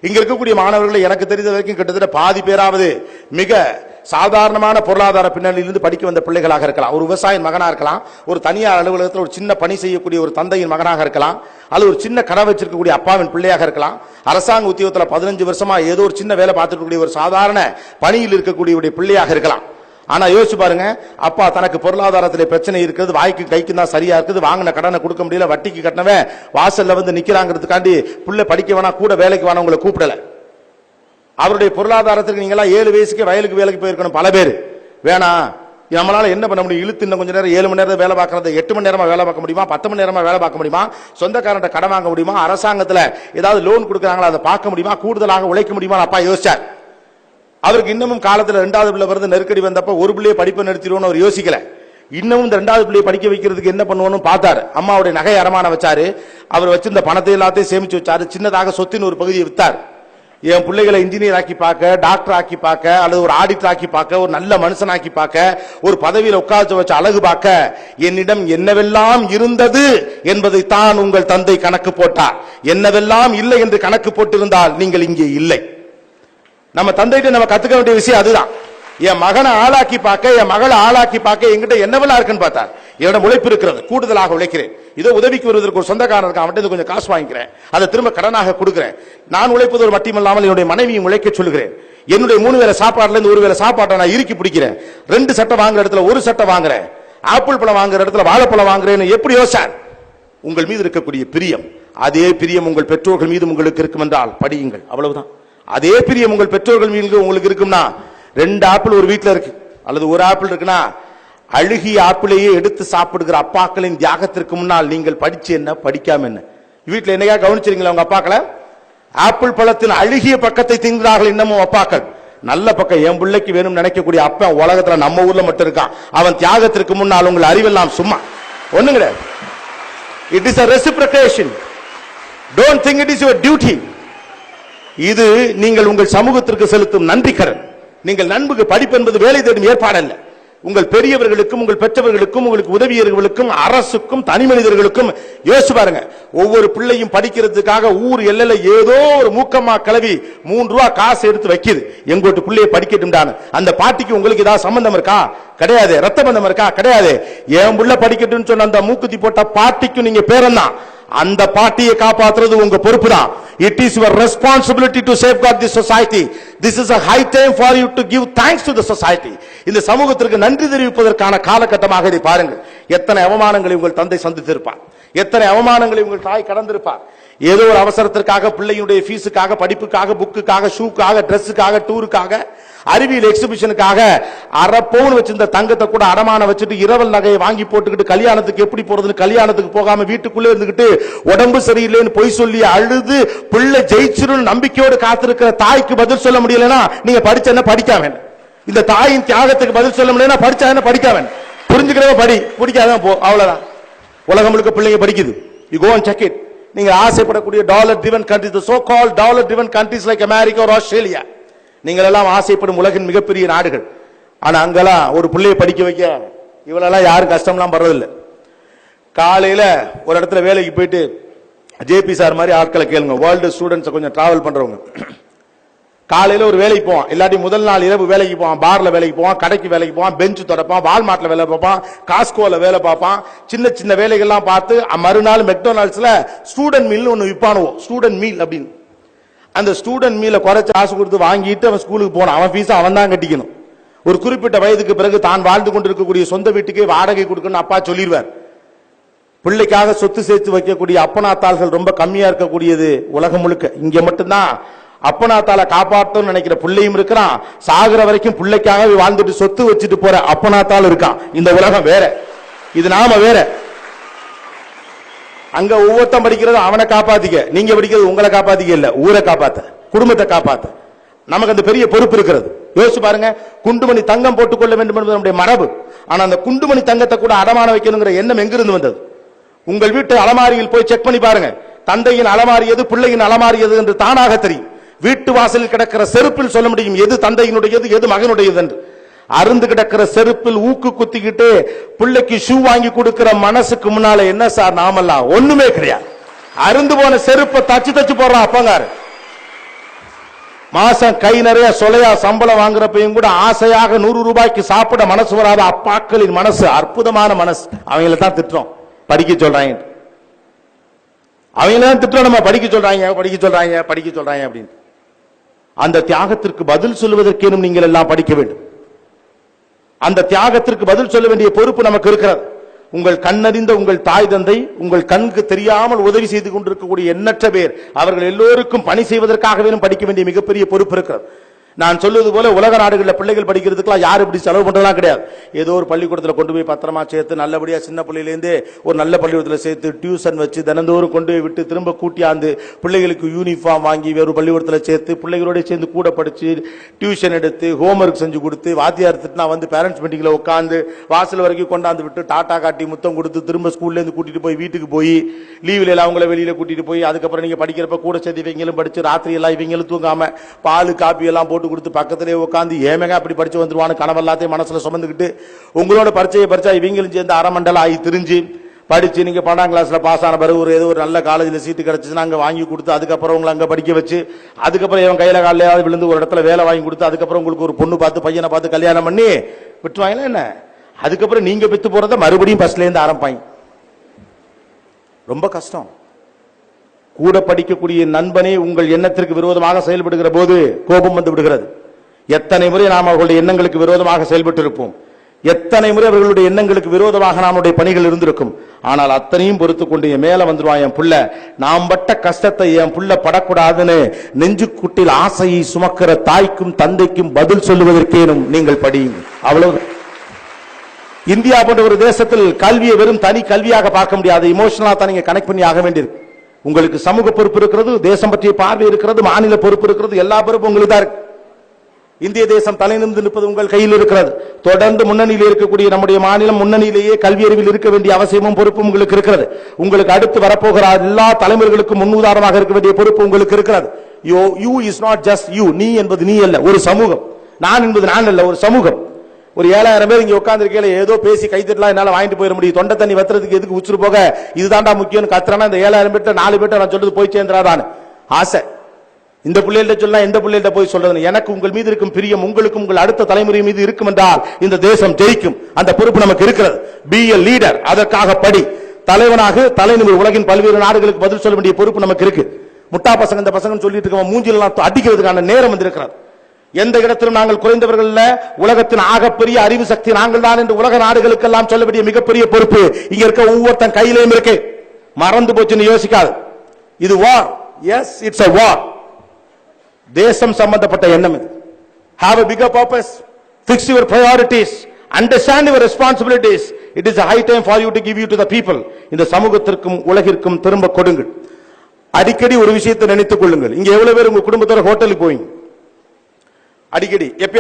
இங்க இருக்கக்கூடிய மாணவர்களை எனக்கு தெரிந்த வரைக்கும் கிட்டத்தட்ட பாதி பேராவது மிக சாதாரணமான பொருளாதார பின்னணியிலிருந்து படிக்க வந்த பிள்ளைகளாக இருக்கலாம். ஒரு விவசாயின் மகனா இருக்கலாம், ஒரு தனியார் அலுவலகத்தில் ஒரு சின்ன பணி செய்யக்கூடிய ஒரு தந்தையின் மகனாக இருக்கலாம், அல்லது ஒரு சின்ன கடை வச்சிருக்கக்கூடிய அப்பாவின் பிள்ளையாக இருக்கலாம், அரசாங்க உத்தியோகத்தில் 15 வருஷமா ஏதோ ஒரு சின்ன வேலை பார்த்துக்கூடிய ஒரு சாதாரண பணியில் இருக்கக்கூடிய பிள்ளையாக இருக்கலாம். ஆனா யோசிச்சு பாருங்க, அப்பா தனக்கு பொருளாதாரத்திலே பிரச்சனை இருக்கிறது, வாய்க்கு கைக்கு தான் சரியா இருக்குது, வாங்கின கடனை கொடுக்க முடியல, வட்டிக்கு கட்டினவன் வாசல்ல வந்து நிக்கிறாங்கிறதுக்காண்டி பிள்ளை படிக்க வேணா, கூட வேலைக்கு வேணா உங்களை கூப்பிடல. அவருடைய பொருளாதாரத்துக்கு நீங்களா 7 வயசுக்கு வயலுக்கு வேலைக்கு போயிருக்கணும். பல பேர் வேணாம், நம்மளால என்ன பண்ண முடியும், இழுத்து இன்னும் கொஞ்ச நேரம் 7 மணி நேரம் வேலை பார்க்கறது 8 மணி நேரமா வேலை பார்க்க முடியுமா, 10 மணி நேரமா வேலை பார்க்க முடியுமா, சொந்தக்காரன்ட்ட கடன் வாங்க முடியுமா, அரசாங்கத்துல ஏதாவது லோன் கொடுக்குறாங்களா அதை பார்க்க முடியுமா, கூடுதலாக உழைக்க முடியுமா அப்பா யோசிச்சார். அவருக்கு இன்னமும் காலத்துல 2வது பிள்ளை வருது, நெருக்கடி வந்தப்ப ஒரு பிள்ளையை படிப்பை நிறுத்திடுவோம் அவர் யோசிக்கல. இன்னமும் இந்த 2வது பிள்ளையை படிக்க வைக்கிறதுக்கு என்ன பண்ணுவோம்னு பார்த்தாரு. அம்மாவுடைய நகை அடமானம் வச்சாரு, அவர் வச்சிருந்த பணத்தை எல்லாத்தையும் சேமிச்சு வச்சாரு, சின்னதாக சொத்தின் ஒரு பகுதியை வித்தார். என் பிள்ளைகளை இன்ஜினியர் ஆக்கி பார்க்க, டாக்டர் ஆக்கி பார்க்க, அல்லது ஒரு ஆடிட்டர் ஆக்கி பார்க்க, ஒரு நல்ல மனுஷன் ஆக்கி பார்க்க, ஒரு பதவியில் உட்கார்ந்து வச்ச அழகு பார்க்க என்னிடம் என்னவெல்லாம் இருந்தது என்பதை தான் உங்கள் தந்தை கணக்கு போட்டார். என்னவெல்லாம் இல்லை என்று கணக்கு போட்டிருந்தால் நீங்கள் இங்கே இல்லை. நம்ம தந்தைகிட்ட நம்ம கத்துக்க வேண்டிய விஷயம் அதுதான். என் மகனை ஆளாக்கி பார்க்க, என் மகளை ஆளாக்கி பார்க்க என்கிட்ட என்னவெல்லாம் இருக்குன்னு பார்த்தார். என்னிடம் உழைப்பு இருக்கிறது, கூடுதலாக உழைக்கிறேன், இதோ உதவிக்கு வருவதற்கு ஒரு சொந்தக்காரன் இருக்கான், அவன்கிட்ட கொஞ்சம் காசு வாங்கிக்கிறேன், அதை திரும்ப கடனாக கொடுக்கிறேன். நான் உழைப்பது ஒரு மட்டுமல்லாமல் என்னுடைய மனைவியும் உழைக்க சொல்லுகிறேன். என்னுடைய 3 வேளை சாப்பாடுல இருந்து 1 வேளை சாப்பாட்டை நான் இறுக்கி பிடிக்கிறேன். 2 சட்டை வாங்குற இடத்துல 1 சட்டை வாங்குறேன், ஆப்பிள் பழம் வாங்குற இடத்துல வாழைப்பழம் வாங்குறேன்னு எப்படி யோசிச்சார்? உங்கள் மீது இருக்கக்கூடிய பிரியம், அதே பிரியம் உங்கள் பெற்றோர்கள் மீது உங்களுக்கு இருக்கும் என்றால் படியுங்கள், அவ்வளவுதான். அதே பிரியம் உங்கள் பெற்றோர்கள் மீது உங்களுக்கு இருக்கும்னா, 2 ஆப்பிள் ஒரு வீட்டில் இருக்கு அல்லது 1 ஆப்பிள் இருக்குன்னா, அழுகிய ஆப்பிளையே எடுத்து சாப்பிடுகிற அப்பாக்களின் தியாகத்திற்கு முன்னால் நீங்கள் படிச்சு என்ன படிக்காம என்ன? வீட்டில் என்னையா கவனிச்சிருங்களா உங்க அப்பாக்களை? ஆப்பிள் பழத்தின் அழுகிய பக்கத்தை திங்கிறார்கள் இன்னமும் அப்பாக்கள். நல்ல பக்கம் என் பிள்ளைக்கு வேணும் நினைக்கக்கூடிய அப்பா உலகத்துல நம்ம ஊர்ல மட்டும் இருக்கான். அவன் தியாகத்திற்கு முன்னால் உங்கள் அறிவெல்லாம் சும்மா ஒண்ணும் கிடையாது. It is a reciprocation. Don't think it is your duty. இது நீங்கள் உங்கள் சமூகத்திற்கு செலுத்தும் நன்றி கடன். நீங்கள் நண்புக்கு படிப்பு என்பது வேலை தேடும் ஏற்பாடு அல்ல. உங்கள் பெரியவர்களுக்கும் உங்கள் பெற்றவர்களுக்கும் உங்களுக்கு உதவியவர்களுக்கும் அரசுக்கும் தனி மனிதர்களுக்கும் யோசிச்சு பாருங்க. ஒவ்வொரு பிள்ளையும் படிக்கிறதுக்காக ஊர் எல்லையில ஏதோ ஒரு மூக்கம்மா கிளவி 3 ரூபா காசு எடுத்து வைக்குது, எங்கோட்டு பிள்ளையை படிக்கட்டும்டான்னு. அந்த பாட்டிக்கு உங்களுக்கு ஏதாவது சம்பந்தம் இருக்கா? கிடையாது. ரத்த பந்தம் இருக்கா? கிடையாது. என் புள்ள படிக்கட்டும்னு சொன்ன அந்த மூக்குத்தி போட்ட பாட்டிக்கும் நீங்க பேரந்தான். அந்த பாட்டியை காப்பாற்றுறது உங்க பொறுப்பு தான். It is your responsibility to safeguard this society. This is a high time for you to give thanks to the society. இந்த சமூகத்திற்கு நன்றி தெரிவிப்பதற்கான காலகட்டமாக இதை பாருங்கள். எத்தனை அவமானங்களை உங்கள் தந்தை சந்தித்திருப்பார், எத்தனை அவமானங்களை உங்கள் தாய் கடந்திருப்பார். ஏதோ ஒரு அவசரத்திற்காக, பிள்ளையுடைய ஃபீஸுக்காக, படிப்புக்காக, புக்குக்காக, ஷூக்காக, ட்ரெஸ்ஸுக்காக, டூருக்காக, அறிவியல் எக்ஸிபிஷனுக்காக 1/2 பவுன் வச்சிருந்த தங்கத்தை கூட அடமான வச்சுட்டு இரவல் நகையை வாங்கி போட்டுக்கிட்டு கல்யாணத்துக்கு எப்படி போறதுன்னு கல்யாணத்துக்கு போகாம வீட்டுக்குள்ளே இருந்துகிட்டு உடம்பு சரியில்லைன்னு பொய் சொல்லி அழுது பிள்ளை ஜெயிச்சிரும் நம்பிக்கையோடு காத்திருக்கிற தாய்க்கு பதில் சொல்ல முடியலன்னா நீங்க படிச்ச என்ன படிக்காம? இந்த தாயின் தியாகத்துக்கு பதில் சொல்ல முடியலன்னா படிச்சா என்ன படிக்காம? புரிஞ்சுக்கிறவங்க படி, பிடிக்காதான் போ, அவ்வளவுதான். உலகம் முழுக்க பிள்ளைங்க படிக்குது. You go and check it. நீங்க ஆசைப்படக்கூடிய dollar driven countries, so called dollar driven countries like America or Australia, நீங்கள் எல்லாம் ஆசைப்படும் உலகின் மிகப்பெரிய நாடுகள். ஆனா அங்கெல்லாம் ஒரு பிள்ளையை படிக்க வைக்க இவளெல்லாம் யாரும் கஷ்டம்லாம் படுறதில்லை. காலையில ஒரு இடத்துல வேலைக்கு போயிட்டு ஜேபி சார் மாதிரி ஆட்களை கேளுங்க, வேர்ல்டு ஸ்டூடெண்ட்ஸ் கொஞ்சம் டிராவல் பண்றவங்க. காலையில ஒரு வேலைக்கு போவான், இல்லாட்டி முதல் நாள் இரவு வேலைக்கு போவான், பார்ல வேலைக்கு போவான், கடைக்கு வேலைக்கு போவான், பெஞ்ச் தொடப்பான், வால்மார்ட்ல வேலை பார்ப்பான், காஸ்கோல வேலை பார்ப்பான், சின்ன சின்ன வேலைகள்லாம் பார்த்து மறுநாள் மெக்டொனால்ட்ஸ்ல ஸ்டூடெண்ட் மீல் ஒன்னு விற்பானுவோம், ஸ்டூடெண்ட் மீல் அப்படின்னு. அந்த ஸ்டூடெண்ட் மீல குறைச்சு காசு கொடுத்து வாங்கிட்டு அவன் ஸ்கூலுக்கு போனான். அவன் ஃபீஸ் அவன் தான் கட்டிக்கணும். ஒரு குறிப்பிட்ட வயதுக்கு பிறகு தான் வாழ்ந்து கொண்டிருக்கக்கூடிய சொந்த வீட்டுக்கே வாடகை கொடுக்கணும் அப்பா சொல்லிடுவார். பிள்ளைக்காக சொத்து சேர்த்து வைக்கக்கூடிய அப்பனாத்தாள்கள் ரொம்ப கம்மியா இருக்கக்கூடியது உலகம் முழுக்க. இங்க மட்டும்தான் அப்பனாத்தால காப்பாற்றணும்னு நினைக்கிற பிள்ளையும் இருக்கிறான், சாகுற வரைக்கும் பிள்ளைக்காக வாழ்ந்துட்டு சொத்து வச்சுட்டு போற அப்பனாத்தால் இருக்கான். இந்த உலகம் வேற, இது நாம வேற. அங்க ஒவ்வொருத்தம் படிக்கிறது அவனை காப்பாத்திக்க, நீங்க படிக்கிறது உங்களை காப்பாத்திக்க இல்ல, ஊரை காப்பாத்த, குடும்பத்தை காப்பாத்த. நமக்கு அந்த பெரிய பொறுப்பு இருக்கிறது. யோசிச்சு பாருங்க, குண்டுமணி தங்கம் போட்டுக்கொள்ள வேண்டும் என்பது நம்முடைய மரபு. ஆனா அந்த குண்டுமணி தங்கத்தை கூட அடமான வைக்கணுங்கிற எண்ணம் எங்கிருந்து வந்தது? உங்கள் வீட்டு அலமாரியில் போய் செக் பண்ணி பாருங்க. தந்தையின் அலமாரி எது, பிள்ளையின் அலமாரி எது என்று தானாக தெரியும். வீட்டு வாசலில் கிடக்கிற செருப்பில் சொல்ல முடியும் எது தந்தையினுடையது எது மகனுடையது என்று. அருந்து கிடக்கிற செருப்பில் ஊக்கு குத்திக்கிட்டு பிள்ளைக்கு ஷூ வாங்கி கொடுக்கிற மனசுக்கு முன்னால என்ன சார் நாமெல்லாம் ஒண்ணுமே கிடையாது. அருந்து போன செருப்பை தச்சு தச்சு போடுறான் அப்பங்காரு. மாசம் கை நிறைய சொலையா சம்பளம் வாங்குறப்பையும் கூட ஆசையாக 100 ரூபாய்க்கு சாப்பிட மனசு வராத அப்பாக்களின் மனசு அற்புதமான மனசு. அவங்கள தான் திட்டுறோம், படிக்க சொல்றாங்க. அவங்கள தான் திட்டுறோம், நம்ம படிக்க சொல்றாங்க அப்படின்னு. அந்த தியாகத்திற்கு பதில் சொல்வதற்கேனும் நீங்கள் எல்லாம் படிக்க வேண்டும். அந்த தியாகத்திற்கு பதில் சொல்ல வேண்டிய பொறுப்பு நமக்கு இருக்கிறது. உங்கள் கண்ணறிந்த உங்கள் தாய் தந்தை உங்கள் கண்ணுக்கு தெரியாமல் உதவி செய்து கொண்டிருக்கக்கூடிய எண்ணற்ற பேர், அவர்கள் எல்லோருக்கும் பணி செய்வதற்காகவே படிக்க வேண்டிய மிகப்பெரிய பொறுப்பு இருக்கிறது. நான் சொல்வது போல உலக நாடுகளில் பிள்ளைகள் படிக்கிறதுக்குலாம் யாரும் இப்படி செலவு பண்றதெல்லாம் கிடையாது. ஏதோ ஒரு பள்ளிக்கூடத்தில் கொண்டு போய் பத்திரமா சேர்த்து நல்லபடியா சின்ன பிள்ளையிலேருந்தே ஒரு நல்ல பள்ளிக்கூடத்தில் சேர்த்து டியூஷன் வச்சு தினந்தோறும் கொண்டு போய் விட்டு திரும்ப கூட்டியாந்து பிள்ளைகளுக்கு யூனிஃபார்ம் வாங்கி வேறு பள்ளிக்கூடத்தில் சேர்த்து பிள்ளைகளோட சேர்ந்து கூட படிச்சு டியூஷன் எடுத்து ஹோம்ஒர்க் செஞ்சு கொடுத்து வாத்தியார் திட்டினா வந்து பேரண்ட்ஸ் மீட்டிங்ல உட்காந்து வாசல் வரைக்கும் கொண்டாந்து விட்டு டாட்டா காட்டி முத்தம் கொடுத்து திரும்ப ஸ்கூல்ல இருந்து கூட்டிட்டு போய் வீட்டுக்கு போய் லீவ்ல எல்லாம் அவங்கள வெளியில கூட்டிட்டு போய் அதுக்கப்புறம் நீங்க படிக்கிறப்ப கூட சேர்த்து இவங்களும் படிச்சு ராத்திரி எல்லாம் இவங்களும் தூங்காம பால் காப்பி எல்லாம் போட்டு கொடுத்து பக்கத்திலே உட்காந்து ஏமேங்க அப்படி படிச்சு வந்துருவான்னு கனவெல்லாத்தையும் மனசுல சுமந்துக்கிட்டு உங்களோட பரிச்சையை படிச்சா இவங்களும் சேர்ந்து அரைமண்டலம் ஆகி திரிஞ்சு படிச்சு நீங்க 12ஆம் கிளாஸ்ல பாஸ் ஆன பிறகு ஏதோ ஒரு நல்ல காலேஜ்ல சீட்டு கிடைச்சுன்னா அங்க வாங்கி கொடுத்து அதுக்கப்புறம் உங்களை அங்க படிக்க வச்சு அதுக்கப்புறம் இவன் கையில காலையாவது விழுந்து ஒரு இடத்துல வேலை வாங்கி கொடுத்து அதுக்கப்புறம் உங்களுக்கு ஒரு பொண்ணு பார்த்து பையனை பார்த்து கல்யாணம் பண்ணி விட்டுருவாங்களா என்ன? அதுக்கப்புறம் நீங்க பெத்து போறத மறுபடியும் ஃபர்ஸ்ட்ல இருந்து ஆரம்பிப்பாங்க. ரொம்ப கஷ்டம். கூட படிக்கக்கூடிய நண்பனே உங்கள் எண்ணத்திற்கு விரோதமாக செயல்படுகிற போது கோபம் வந்து விடுகிறது. எத்தனை முறை நாம் அவர்களுடைய எண்ணங்களுக்கு விரோதமாக செயல்பட்டு இருப்போம், எத்தனை முறை அவர்களுடைய எண்ணங்களுக்கு விரோதமாக நம்முடைய பணிகள் இருந்திருக்கும். ஆனால் அத்தனையும் பொறுத்து கொண்டு என் மேல வந்துருவான் என் புள்ள, நாம் பட்ட கஷ்டத்தை என் புள்ள படக்கூடாதுன்னு நெஞ்சுக்குட்டில் ஆசையை சுமக்கிற தாய்க்கும் தந்தைக்கும் பதில் சொல்லுவதற்கேனும் நீங்கள் படியும். அவ்வளவு. இந்தியா போன்ற ஒரு தேசத்தில் கல்வியை வெறும் தனி கல்வியாக பார்க்க முடியாது, இமோஷனலா தான் நீங்க கனெக்ட் பண்ணி ஆக வேண்டியிருக்கு. உங்களுக்கு சமூக பொறுப்பு இருக்கிறது, தேசம் பற்றிய பார்வை இருக்கிறது, மாநில பொறுப்பு இருக்கிறது, எல்லா பொறுப்பும் உங்களுக்கு தான் இருக்கு. இந்திய தேசம் தலை நிமிர்ந்து நிற்பது உங்கள் கையில் இருக்கிறது. தொடர்ந்து முன்னணியில் இருக்கக்கூடிய நம்முடைய மாநிலம் முன்னணியிலேயே கல்வி அறிவில் இருக்க வேண்டிய அவசியமும் பொறுப்பும் உங்களுக்கு இருக்கிறது. உங்களுக்கு அடுத்து வரப்போகிற எல்லா தலைமுறைகளுக்கும் முன்னுதாரணமாக இருக்க வேண்டிய பொறுப்பு உங்களுக்கு இருக்கிறது. You is not just you. நீ என்பது நீ அல்ல, ஒரு சமூகம். நான் என்பது நான் அல்ல, ஒரு சமூகம். ஒரு 7000 பேர் இங்க உட்கார்ந்து இருக்கல, ஏதோ பேசி கைத்தட்டலாம் என்னால வாங்கிட்டு போயிட முடியும். தொண்டை தண்ணி வத்துறதுக்கு எதுக்கு உச்சுரு போக இதுதான்டா முக்கியம் கத்துறானா இந்த 7000 பேர்ட்ட 4 பேர்ட்ட நான் சொல்றது போய் சேர்ந்துடாதான்னு ஆசை. இந்த பிள்ளைகிட்ட சொல்லலாம், எந்த பிள்ளைகிட்ட போய் சொல்றது? எனக்கு உங்கள் மீது இருக்கும் பிரியம் உங்களுக்கும் உங்கள் அடுத்த தலைமுறை மீது இருக்கும் என்றால் இந்த தேசம் ஜெயிக்கும். அந்த பொறுப்பு நமக்கு இருக்கிறது. பி எ லீடர். அதற்காக படி. தலைவனாக தலைநிமிர். உலகின் பல்வேறு நாடுகளுக்கு பதில் சொல்ல வேண்டிய பொறுப்பு நமக்கு இருக்கு. முட்டா பசங்க இந்த பசங்க சொல்லிட்டு இருக்க மூஞ்சிலாம் அடிக்கிறதுக்கான நேரம் வந்திருக்கிறது. எந்த இடத்திலும் நாங்கள் குறைந்தவர்கள் இல்ல, உலகத்தின் ஆகப்பெரிய அறிவு சக்தி நாங்கள் தான் என்று உலக நாடுகளுக்கெல்லாம் சொல்ல வேண்டிய மிகப்பெரிய பொறுப்பு இங்க இருக்க ஒவ்வொருத்தன் கையிலையும் இருக்கு. மறந்து போச்சுன்னு யோசிக்காது. இது war. Yes, it's a war. தேசம் சம்பந்தப்பட்ட எண்ணம் இது. Have a bigger purpose. Fix your priorities. Understand your responsibilities. It is a high time for you to give you to the people. இந்த சமூகத்திற்கும் உலகிற்கும் திரும்ப கொடுங்கள். அடிக்கடி ஒரு விஷயத்தை நினைத்துக் கொள்ளுங்கள். இங்க எவ்வளவு பேர் உங்க குடும்பத்தோட ஹோட்டலுக்கு போவீங்க? அடிக்கடி எப்ப